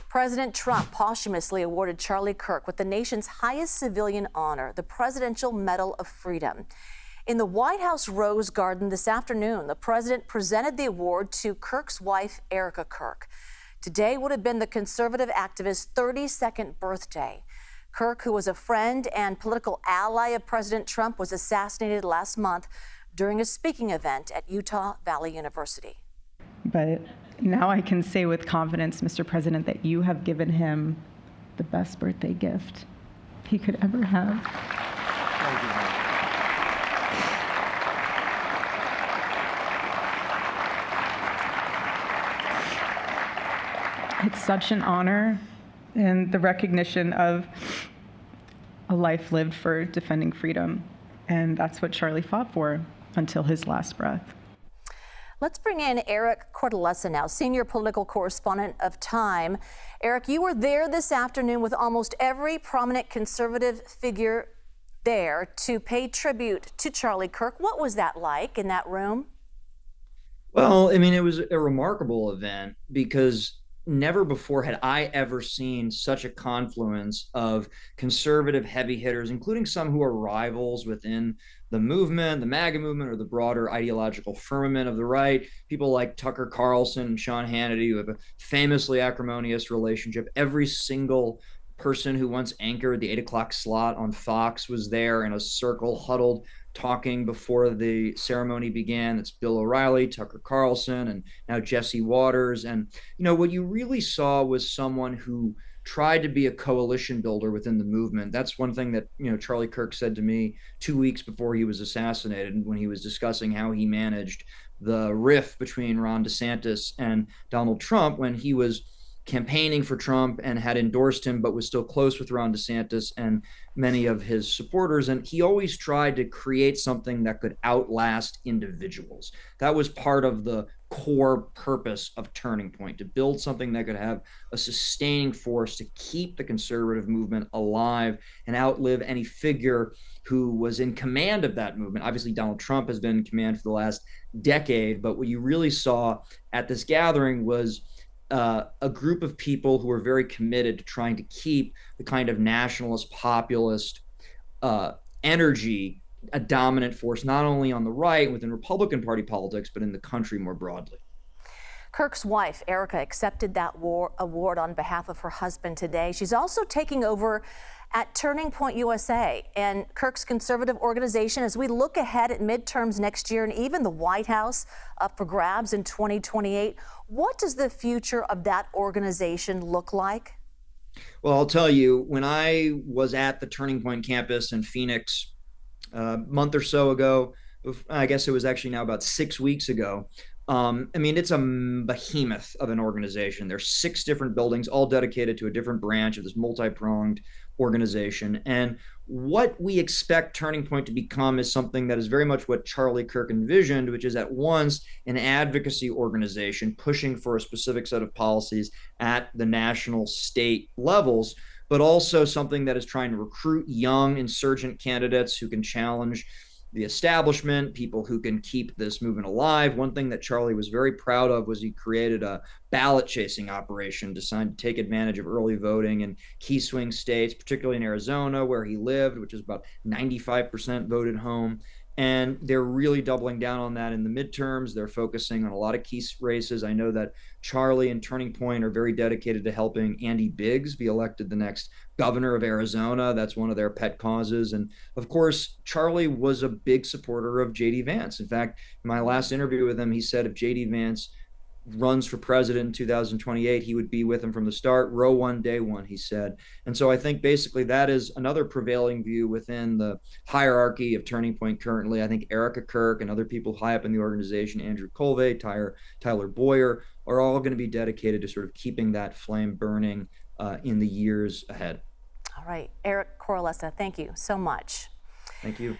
President Trump posthumously awarded Charlie Kirk with the nation's highest civilian honor, the Presidential Medal of Freedom. In the White House Rose Garden this afternoon, the president presented the award to Kirk's wife, Erika Kirk. Today would have been the conservative activist's 32nd birthday. Kirk, who was a friend and political ally of President Trump, was assassinated last month during a speaking event at Utah Valley University. But now I can say with confidence, Mr. President, that you have given him the best birthday gift he could ever have. Thank you. It's such an honor and the recognition of a life lived for defending freedom. And that's what Charlie fought for until his last breath. Let's bring in Erika Cortellessa now, senior political correspondent of Time. Eric, you were there this afternoon with almost every prominent conservative figure there to pay tribute to Charlie Kirk. What was that like in that room? Well, I mean, it was a remarkable event because never before had I ever seen such a confluence of conservative heavy hitters, including some who are rivals within the movement, the MAGA movement, or the broader ideological firmament of the right. People like Tucker Carlson and Sean Hannity, who have a famously acrimonious relationship. Every single person who once anchored the 8 o'clock slot on Fox was there in a circle, huddled, talking before the ceremony began. It's Bill O'Reilly, Tucker Carlson, and now Jesse Waters. And, you know, what you really saw was someone who tried to be a coalition builder within the movement. That's one thing that, you know, Charlie Kirk said to me 2 weeks before he was assassinated when he was discussing how he managed the rift between Ron DeSantis and Donald Trump when he was campaigning for Trump and had endorsed him, but was still close with Ron DeSantis and many of his supporters. And he always tried to create something that could outlast individuals. That was part of the core purpose of Turning Point, to build something that could have a sustaining force to keep the conservative movement alive and outlive any figure who was in command of that movement. Obviously, Donald Trump has been in command for the last decade, but what you really saw at this gathering was a group of people who were very committed to trying to keep the kind of nationalist, populist energy a dominant force, not only on the right within Republican Party politics, but in the country more broadly. Kirk's wife, Erika, accepted that award on behalf of her husband today. She's also taking over at Turning Point USA and Kirk's conservative organization as we look ahead at midterms next year and even the White House up for grabs in 2028. What does the future of that organization look like? Well, I'll tell you, when I was at the Turning Point campus in Phoenix a month or so ago, I guess it was actually now about 6 weeks ago, I mean, it's a behemoth of an organization. There's 6 different buildings, all dedicated to a different branch of this multi-pronged organization. And what we expect Turning Point to become is something that is very much what Charlie Kirk envisioned, which is at once an advocacy organization pushing for a specific set of policies at the national, state levels, but also something that is trying to recruit young insurgent candidates who can challenge the establishment, people who can keep this movement alive. One thing that Charlie was very proud of was he created a ballot chasing operation designed to take advantage of early voting in key swing states, particularly in Arizona, where he lived, which is about 95% voted home. And they're really doubling down on that in the midterms. They're focusing on a lot of key races. I know that Charlie and Turning Point are very dedicated to helping Andy Biggs be elected the next governor of Arizona. That's one of their pet causes. And of course, Charlie was a big supporter of J.D. Vance. In fact, in my last interview with him, he said if J.D. Vance runs for president in 2028, he would be with him from the start, row one, day one, he said. And so I think basically that is another prevailing view within the hierarchy of Turning Point currently. I think Erika Kirk and other people high up in the organization, Andrew Colvey, Tyler Boyer, are all going to be dedicated to sort of keeping that flame burning in the years ahead. All right, Erika Cortellessa, thank you so much. Thank you.